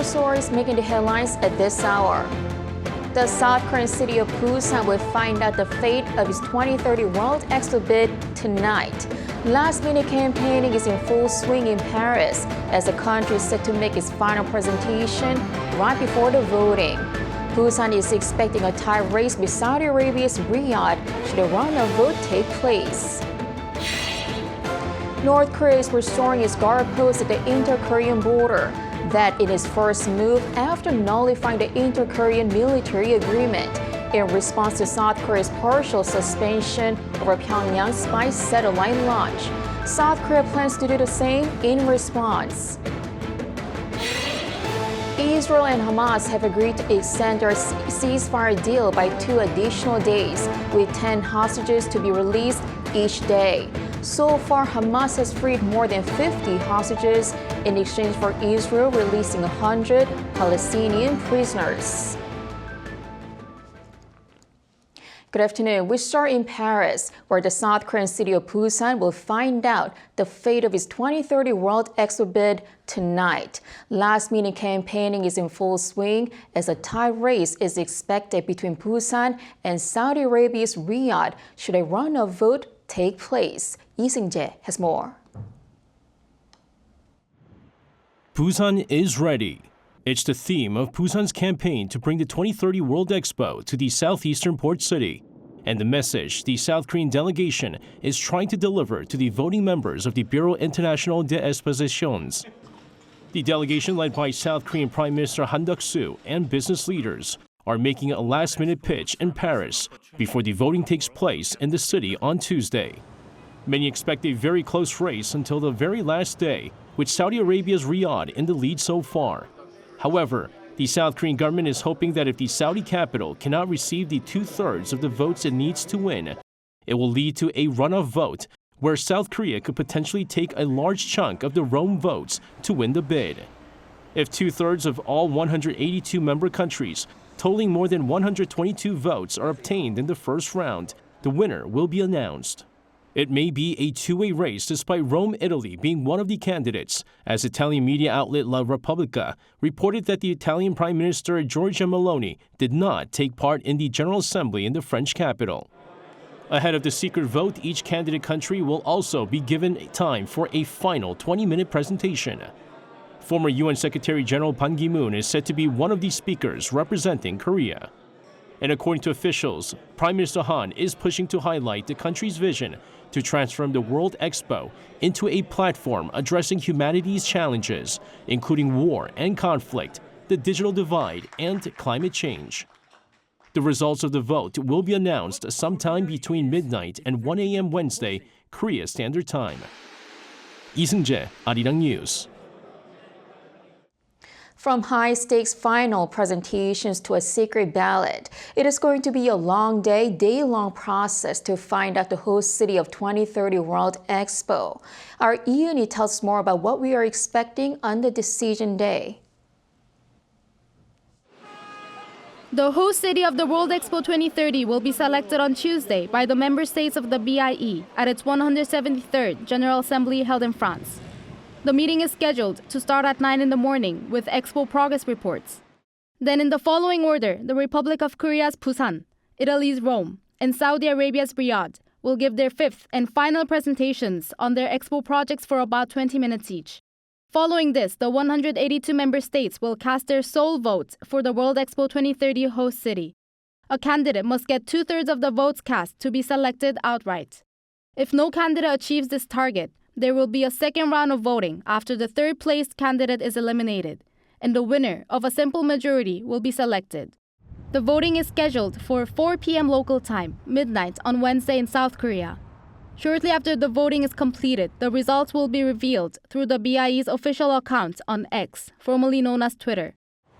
the stories making the headlines at this hour. The South Korean city of Busan will find out the fate of its 2030 World Expo bid tonight. Last-minute campaigning is in full swing in Paris as the country is set to make its final presentation right before the voting. Busan is expecting a tie race with Saudi Arabia's Riyadh should a runoff vote take place. North Korea is restoring its guard post at the inter-Korean border. That in its first move after nullifying the inter-Korean military agreement in response to South Korea's partial suspension over Pyongyang's spy satellite launch. South Korea plans to do the same in response. Israel and Hamas have agreed to extend their ceasefire deal by 2 additional days, with 10 hostages to be released each day. So far, Hamas has freed more than 50 hostages in exchange for Israel releasing 100 Palestinian prisoners. Good afternoon. We start in Paris, where the South Korean city of Busan will find out the fate of its 2030 World Expo bid tonight. Last-minute campaigning is in full swing as a tie race is expected between Busan and Saudi Arabia's Riyadh should a runoff vote take place. Lee Seung-jae has more. Busan is ready. It's the theme of Busan's campaign to bring the 2030 World Expo to the southeastern port city, and the message the South Korean delegation is trying to deliver to the voting members of the Bureau International des Expositions. The delegation led by South Korean Prime Minister Han Duck-soo and business leaders are making a last-minute pitch in Paris before the voting takes place in the city on Tuesday. Many expect a very close race until the very last day, with Saudi Arabia's Riyadh in the lead so far. However, the South Korean government is hoping that if the Saudi capital cannot receive the 2/3 of the votes it needs to win, it will lead to a runoff vote where South Korea could potentially take a large chunk of the Rome votes to win the bid. If 2/3 of all 182 member countries, totaling more than 122 votes, are obtained in the first round, the winner will be announced. It may be a two-way race despite Rome, Italy being one of the candidates, as Italian media outlet La Repubblica reported that the Italian Prime Minister Giorgia Meloni did not take part in the General Assembly in the French capital. Ahead of the secret vote, each candidate country will also be given time for a final 20-minute presentation. Former UN Secretary General Ban Ki-moon is said to be one of the speakers representing Korea. And according to officials, Prime Minister Han is pushing to highlight the country's vision to transform the World Expo into a platform addressing humanity's challenges, including war and conflict, the digital divide, and climate change. The results of the vote will be announced sometime between midnight and 1 a.m. Wednesday, Korea Standard Time. Lee Seung-jae, Arirang News. From high-stakes final presentations to a secret ballot, it is going to be a long day-long process to find out the host city of 2030 World Expo. Our Yoon tells us more about what we are expecting on the decision day. The host city of the World Expo 2030 will be selected on Tuesday by the member states of the BIE at its 173rd General Assembly held in France. The meeting is scheduled to start at 9 in the morning with Expo progress reports. Then in the following order, the Republic of Korea's Busan, Italy's Rome, and Saudi Arabia's Riyadh will give their fifth and final presentations on their Expo projects for about 20 minutes each. Following this, the 182 member states will cast their sole votes for the World Expo 2030 host city. A candidate must get 2/3 of the votes cast to be selected outright. If no candidate achieves this target, there will be a second round of voting after the third-placed candidate is eliminated, and the winner of a simple majority will be selected. The voting is scheduled for 4 p.m. local time, midnight on Wednesday in South Korea. Shortly after the voting is completed, the results will be revealed through the BIE's official account on X, formerly known as Twitter.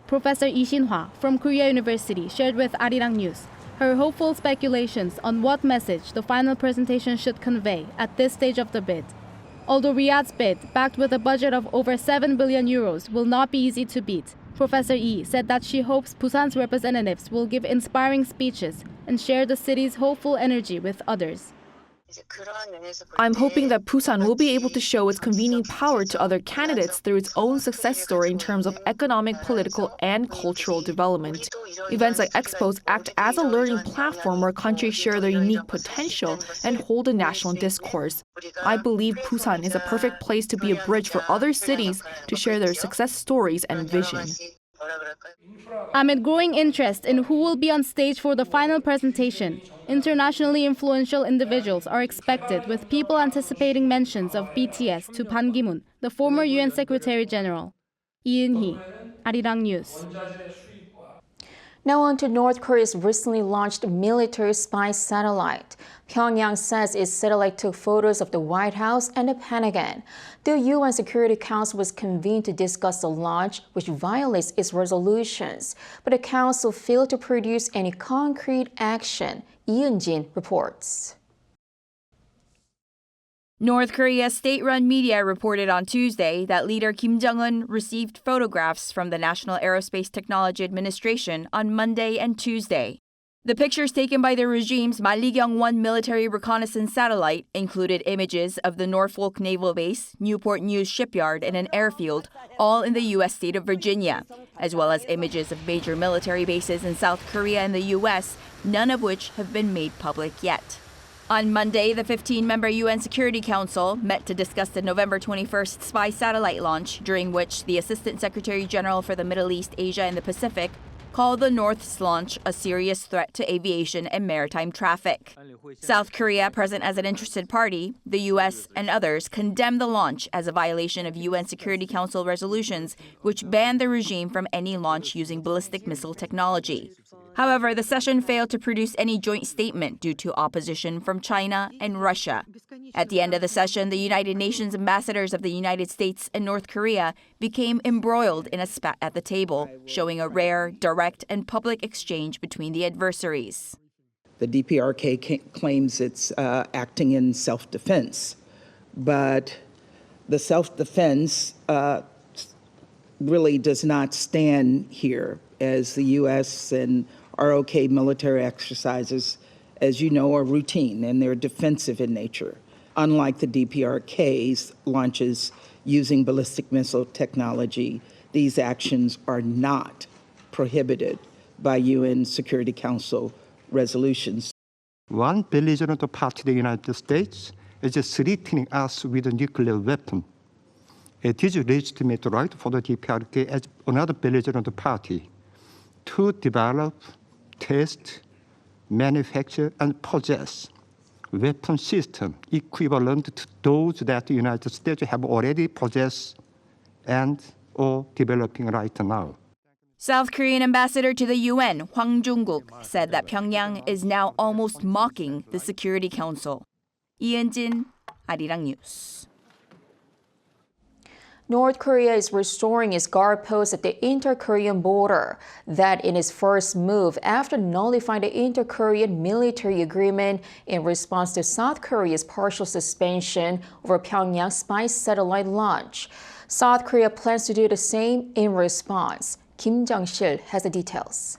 Professor Lee Shin-hwa from Korea University shared with Arirang News her hopeful speculations on what message the final presentation should convey at this stage of the bid. Although Riyadh's bid, backed with a budget of over 7 billion euros, will not be easy to beat, Professor Lee said that she hopes Busan's representatives will give inspiring speeches and share the city's hopeful energy with others. I'm hoping that Busan will be able to show its convening power to other candidates through its own success story in terms of economic, political, and cultural development. Events like expos act as a learning platform where countries share their unique potential and hold a national discourse. I believe Busan is a perfect place to be a bridge for other cities to share their success stories and vision. Amid growing interest in who will be on stage for the final presentation, internationally influential individuals are expected, with people anticipating mentions of BTS to Ban Ki-moon, the former UN Secretary General. Lee In-hee, Arirang News. Now on to North Korea's recently launched military spy satellite. Pyongyang says its satellite took photos of the White House and the Pentagon. The UN Security Council was convened to discuss the launch, which violates its resolutions. But the Council failed to produce any concrete action. Yoon reports. North Korea's state-run media reported on Tuesday that leader Kim Jong-un received photographs from the National Aerospace Technology Administration on Monday and Tuesday. The pictures taken by the regime's Mallikyung-1 military reconnaissance satellite included images of the Norfolk Naval Base, Newport News Shipyard, and an airfield, all in the U.S. state of Virginia, as well as images of major military bases in South Korea and the U.S., none of which have been made public yet. On Monday, the 15-member UN Security Council met to discuss the November 21st spy satellite launch, during which the Assistant Secretary General for the Middle East, Asia, and the Pacific called the North's launch a serious threat to aviation and maritime traffic. South Korea, present as an interested party, the U.S. and others condemned the launch as a violation of UN Security Council resolutions, which banned the regime from any launch using ballistic missile technology. However, the session failed to produce any joint statement due to opposition from China and Russia. At the end of the session, the United Nations ambassadors of the United States and North Korea became embroiled in a spat at the table, showing a rare, direct, and public exchange between the adversaries. The DPRK claims it's acting in self-defense, but the self-defense really does not stand here, as the U.S. and ROK military exercises, as you know, are routine and they're defensive in nature. Unlike the DPRK's launches using ballistic missile technology, these actions are not prohibited by UN Security Council resolutions. One belligerent party, the United States, is threatening us with a nuclear weapon. It is legitimate right for the DPRK as another belligerent party to develop, test, manufacture, and possess weapon systems equivalent to those that the United States have already possessed and or developing right now. South Korean ambassador to the UN, Hwang Jung-guk, said that Pyongyang is now almost mocking the Security Council. Ian-jin, Arirang News. North Korea is restoring its guard posts at the inter-Korean border. That in its first move after nullifying the inter-Korean military agreement in response to South Korea's partial suspension over Pyongyang's spy satellite launch. South Korea plans to do the same in response. Kim Jong-sil has the details.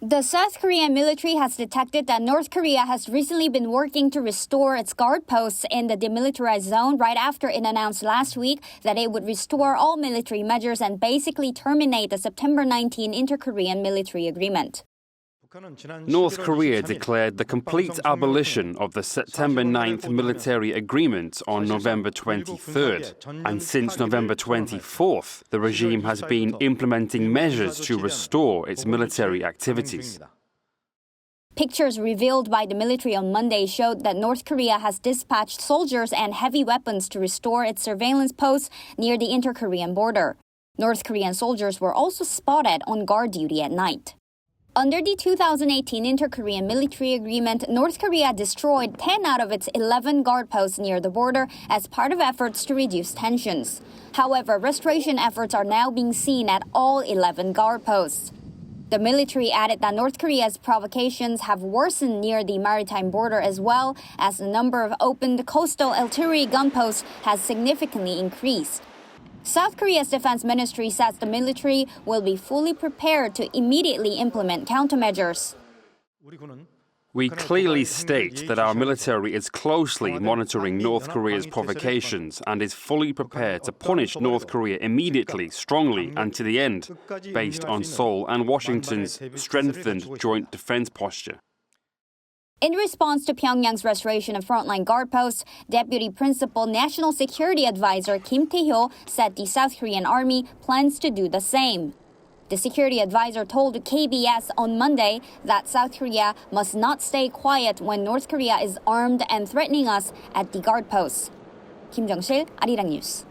The South Korean military has detected that North Korea has recently been working to restore its guard posts in the demilitarized zone right after it announced last week that it would restore all military measures and basically terminate the September 19 inter-Korean military agreement. North Korea declared the complete abolition of the September 9th military agreement on November 23rd. And since November 24th, the regime has been implementing measures to restore its military activities. Pictures revealed by the military on Monday showed that North Korea has dispatched soldiers and heavy weapons to restore its surveillance posts near the inter-Korean border. North Korean soldiers were also spotted on guard duty at night. Under the 2018 inter-Korean military agreement, North Korea destroyed 10 out of its 11 guard posts near the border as part of efforts to reduce tensions. However, restoration efforts are now being seen at all 11 guard posts. The military added that North Korea's provocations have worsened near the maritime border as well, as the number of opened coastal artillery gun posts has significantly increased. South Korea's defense ministry says the military will be fully prepared to immediately implement countermeasures. We clearly state that our military is closely monitoring North Korea's provocations and is fully prepared to punish North Korea immediately, strongly, and to the end, based on Seoul and Washington's strengthened joint defense posture. In response to Pyongyang's restoration of frontline guard posts, Deputy Principal National Security Advisor Kim Tae-hyo said the South Korean army plans to do the same. The security advisor told KBS on Monday that South Korea must not stay quiet when North Korea is armed and threatening us at the guard posts. Kim Jung-sil, Arirang News.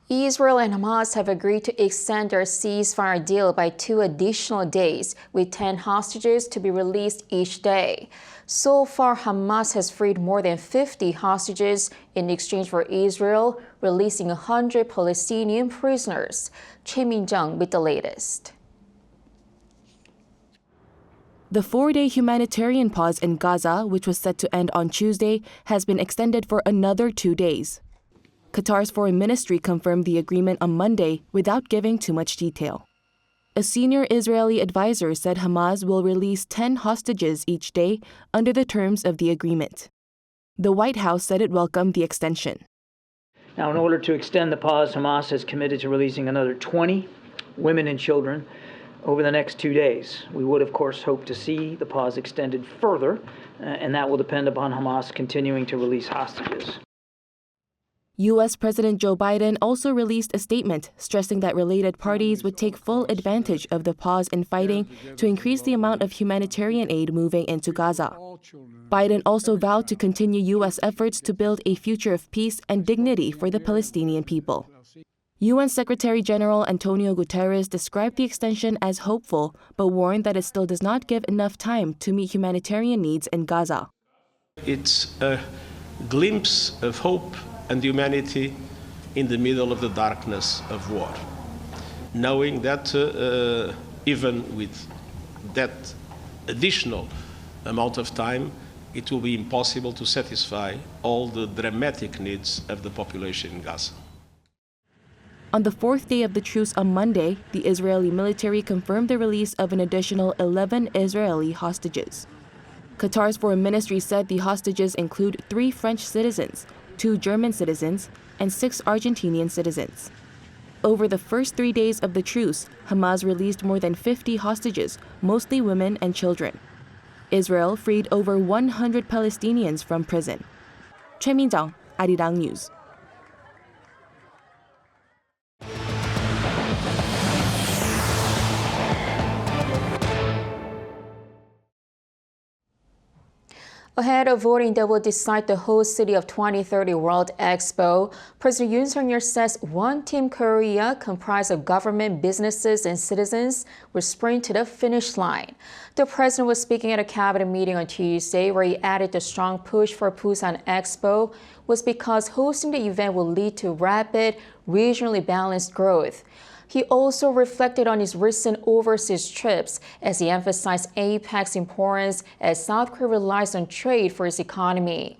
Israel and Hamas have agreed to extend their ceasefire deal by 2 additional days, with 10 hostages to be released each day. So far, Hamas has freed more than 50 hostages in exchange for Israel, releasing 100 Palestinian prisoners. Choi Min-jung with the latest. The 4-day humanitarian pause in Gaza, which was set to end on Tuesday, has been extended for another 2 days. Qatar's foreign ministry confirmed the agreement on Monday without giving too much detail. A senior Israeli advisor said Hamas will release 10 hostages each day under the terms of the agreement. The White House said it welcomed the extension. Now, in order to extend the pause, Hamas has committed to releasing another 20 women and children over the next 2 days. We would, of course, hope to see the pause extended further, and that will depend upon Hamas continuing to release hostages. U.S. President Joe Biden also released a statement stressing that related parties would take full advantage of the pause in fighting to increase the amount of humanitarian aid moving into Gaza. Biden also vowed to continue U.S. efforts to build a future of peace and dignity for the Palestinian people. UN Secretary General Antonio Guterres described the extension as hopeful, but warned that it still does not give enough time to meet humanitarian needs in Gaza. It's a glimpse of hope and humanity in the middle of the darkness of war, knowing that even with that additional amount of time, it will be impossible to satisfy all the dramatic needs of the population in Gaza. On the 4th day of the truce on Monday, the Israeli military confirmed the release of an additional 11 Israeli hostages. Qatar's foreign ministry said the hostages include 3 French citizens, 2 German citizens, and 6 Argentinian citizens. Over the first 3 days of the truce, Hamas released more than 50 hostages, mostly women and children. Israel freed over 100 Palestinians from prison. Choi Min-jung, Arirang News. Ahead of voting that will decide the host city of 2030 World Expo, President Yoon Suk-yeol says one Team Korea comprised of government, businesses, and citizens will sprint to the finish line. The president was speaking at a cabinet meeting on Tuesday where he added the strong push for Busan Expo was because hosting the event will lead to rapid, regionally balanced growth. He also reflected on his recent overseas trips as he emphasized APEC's importance as South Korea relies on trade for its economy.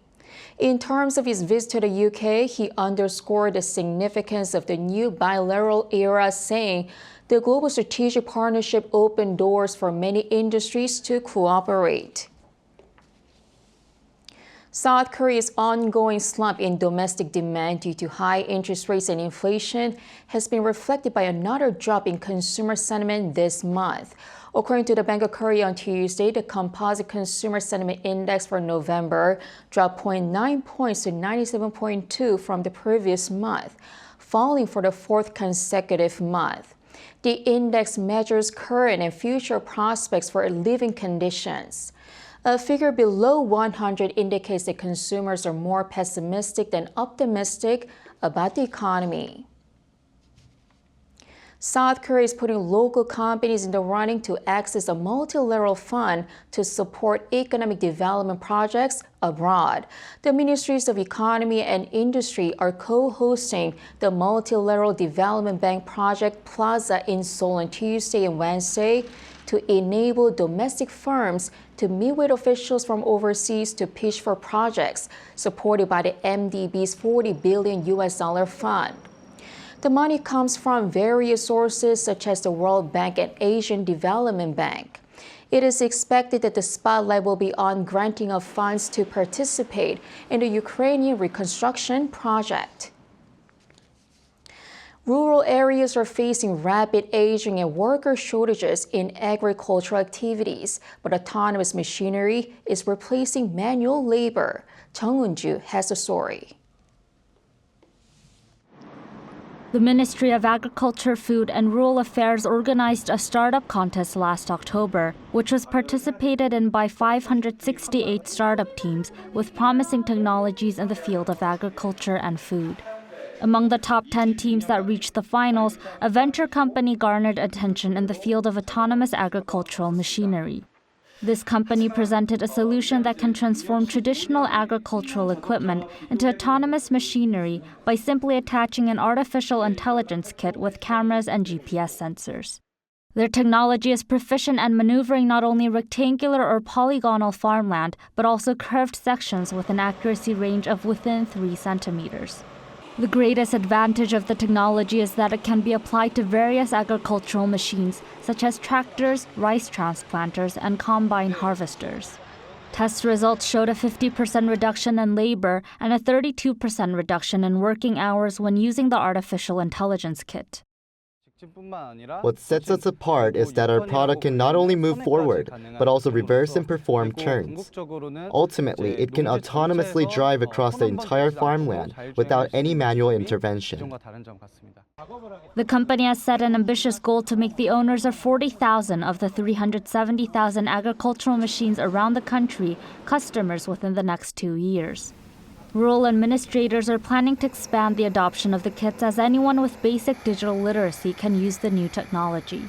In terms of his visit to the UK, he underscored the significance of the new bilateral era, saying the global strategic partnership opened doors for many industries to cooperate. South Korea's ongoing slump in domestic demand due to high interest rates and inflation has been reflected by another drop in consumer sentiment this month. According to the Bank of Korea on Tuesday, the Composite Consumer Sentiment Index for November dropped 0.9 points to 97.2 from the previous month, falling for the 4th consecutive month. The index measures current and future prospects for living conditions. A figure below 100 indicates that consumers are more pessimistic than optimistic about the economy. South Korea is putting local companies in the running to access a multilateral fund to support economic development projects abroad. The Ministries of Economy and Industry are co-hosting the Multilateral Development Bank Project Plaza in Seoul on Tuesday and Wednesday to enable domestic firms to meet with officials from overseas to pitch for projects supported by the MDB's $40 billion fund. The money comes from various sources such as the World Bank and Asian Development Bank. It is expected that the spotlight will be on granting of funds to participate in the Ukrainian reconstruction project. Rural areas are facing rapid aging and worker shortages in agricultural activities, but autonomous machinery is replacing manual labor. Chung Eun-ju has the story. The Ministry of Agriculture, Food and Rural Affairs organized a startup contest last October, which was participated in by 568 startup teams with promising technologies in the field of agriculture and food. Among the top 10 teams that reached the finals, a venture company garnered attention in the field of autonomous agricultural machinery. This company presented a solution that can transform traditional agricultural equipment into autonomous machinery by simply attaching an artificial intelligence kit with cameras and GPS sensors. Their technology is proficient at maneuvering not only rectangular or polygonal farmland, but also curved sections with an accuracy range of within 3 centimeters. The greatest advantage of the technology is that it can be applied to various agricultural machines, such as tractors, rice transplanters, and combine harvesters. Test results showed a 50% reduction in labor and a 32% reduction in working hours when using the artificial intelligence kit. What sets us apart is that our product can not only move forward, but also reverse and perform turns. Ultimately, it can autonomously drive across the entire farmland without any manual intervention. The company has set an ambitious goal to make the owners of 40,000 of the 370,000 agricultural machines around the country customers within the next 2 years. Rural administrators are planning to expand the adoption of the kits as anyone with basic digital literacy can use the new technology.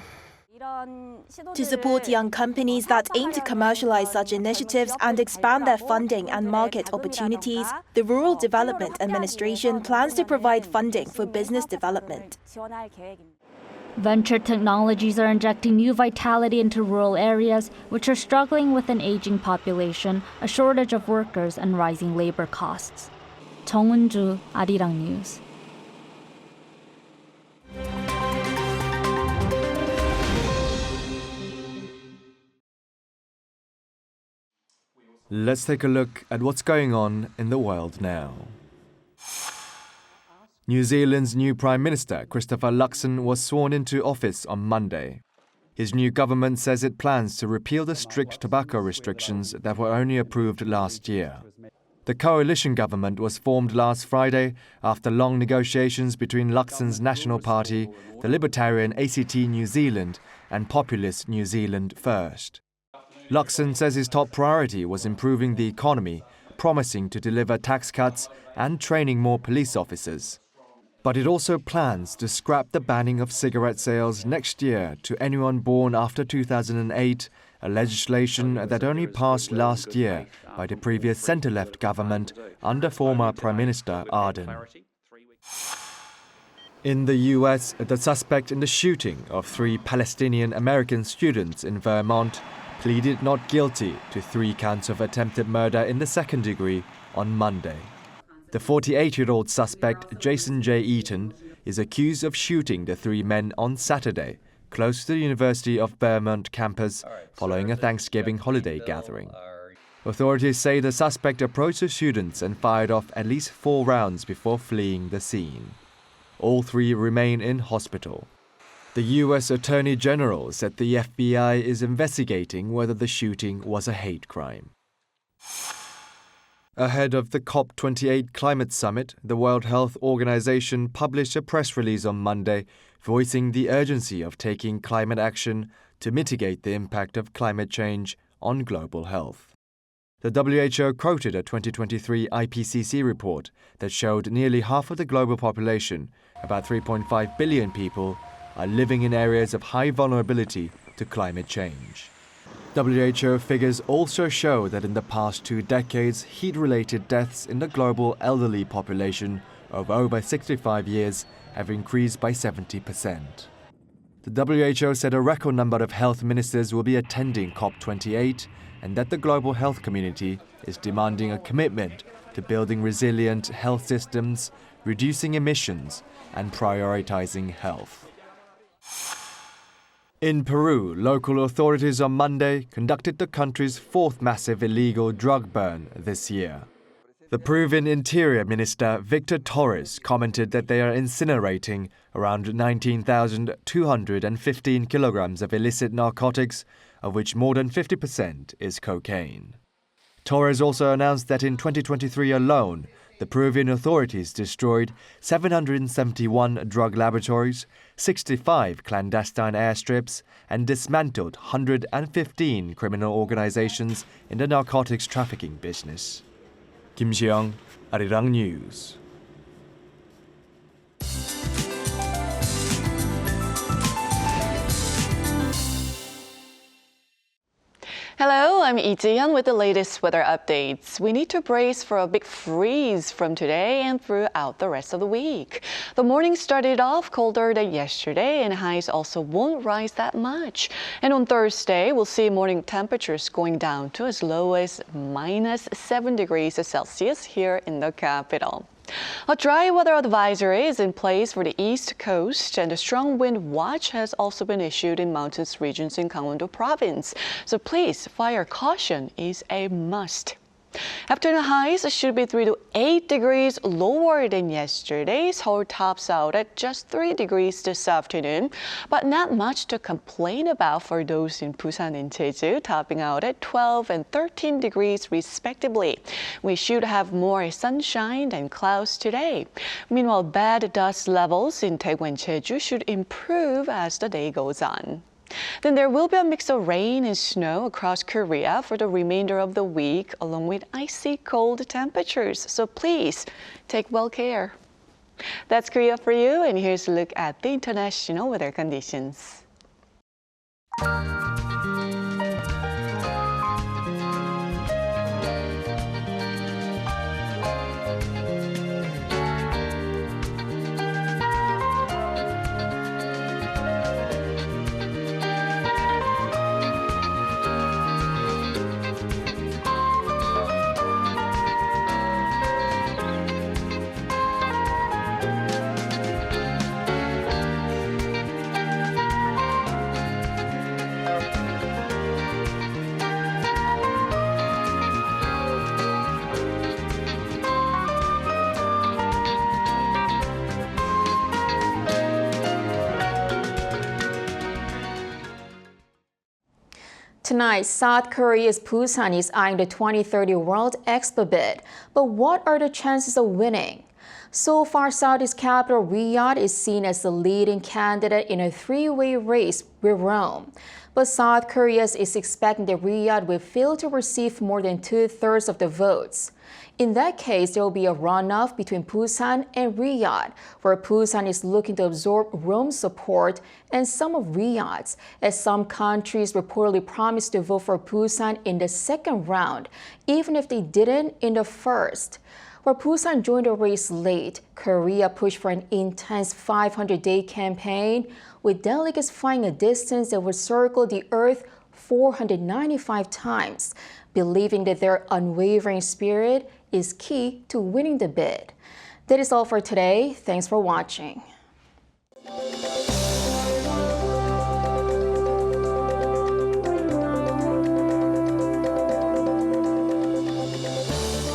To support young companies that aim to commercialize such initiatives and expand their funding and market opportunities, the Rural Development Administration plans to provide funding for business development. Venture technologies are injecting new vitality into rural areas, which are struggling with an aging population, a shortage of workers, and rising labor costs. Chung Eun-ju, Arirang News. Let's take a look at what's going on in the world now. New Zealand's new Prime Minister, Christopher Luxon, was sworn into office on Monday. His new government says it plans to repeal the strict tobacco restrictions that were only approved last year. The coalition government was formed last Friday after long negotiations between Luxon's National Party, the Libertarian ACT New Zealand, and Populist New Zealand First. Luxon says his top priority was improving the economy, promising to deliver tax cuts and training more police officers. But it also plans to scrap the banning of cigarette sales next year to anyone born after 2008, a legislation that only passed last year by the previous centre-left government under former Prime Minister Ardern. In the US, the suspect in the shooting of 3 Palestinian-American students in Vermont pleaded not guilty to 3 counts of attempted murder in the second degree on Monday. The 48-year-old suspect, Jason J. Eaton, is accused of shooting the 3 men on Saturday, close to the University of Vermont campus, following a Thanksgiving holiday gathering. Authorities say the suspect approached the students and fired off at least 4 rounds before fleeing the scene. All 3 remain in hospital. The U.S. Attorney General said the FBI is investigating whether the shooting was a hate crime. Ahead of the COP28 climate summit, the World Health Organization published a press release on Monday voicing the urgency of taking climate action to mitigate the impact of climate change on global health. The WHO quoted a 2023 IPCC report that showed nearly half of the global population, about 3.5 billion people, are living in areas of high vulnerability to climate change. WHO figures also show that in the past 2 decades, heat-related deaths in the global elderly population of over 65 years have increased by 70%. The WHO said a record number of health ministers will be attending COP28 and that the global health community is demanding a commitment to building resilient health systems, reducing emissions, and prioritizing health. In Peru, local authorities on Monday conducted the country's fourth massive illegal drug burn this year. The Peruvian Interior Minister Victor Torres commented that they are incinerating around 19,215 kilograms of illicit narcotics, of which more than 50% is cocaine. Torres also announced that in 2023 alone, the Peruvian authorities destroyed 771 drug laboratories, 65 clandestine airstrips, and dismantled 115 criminal organizations in the narcotics trafficking business. Kim Seong, Arirang News. Hello, I'm Lee Ji-yeon with the latest weather updates. We need to brace for a big freeze from today and throughout the rest of the week. The morning started off colder than yesterday and highs also won't rise that much. And on Thursday, we'll see morning temperatures going down to as low as -7 degrees Celsius here in the capital. A dry weather advisory is in place for the East Coast, and a strong wind watch has also been issued in mountainous regions in Gangwon-do Province. So please, fire caution is a must. Afternoon highs should be 3 to 8 degrees lower than yesterday. Seoul tops out at just 3 degrees this afternoon, but not much to complain about for those in Busan and Jeju, topping out at 12 and 13 degrees respectively. We should have more sunshine than clouds today. Meanwhile, bad dust levels in Daegu and Jeju should improve as the day goes on. Then there will be a mix of rain and snow across Korea for the remainder of the week, along with icy cold temperatures. So please take well care. That's Korea for you, and here's a look at the international weather conditions. Tonight, South Korea's Busan is eyeing the 2030 World Expo bid. But what are the chances of winning? So far, Saudi's capital Riyadh is seen as the leading candidate in a three-way race with Rome. But South Korea is expecting that Riyadh will fail to receive more than 2/3 of the votes. In that case, there will be a runoff between Busan and Riyadh, where Busan is looking to absorb Rome's support and some of Riyadh's, as some countries reportedly promised to vote for Busan in the second round, even if they didn't in the first. Where Busan joined the race late, Korea pushed for an intense 500-day campaign, with delegates flying a distance that would circle the Earth 495 times, believing that their unwavering spirit is key to winning the bid. That is all for today. Thanks for watching.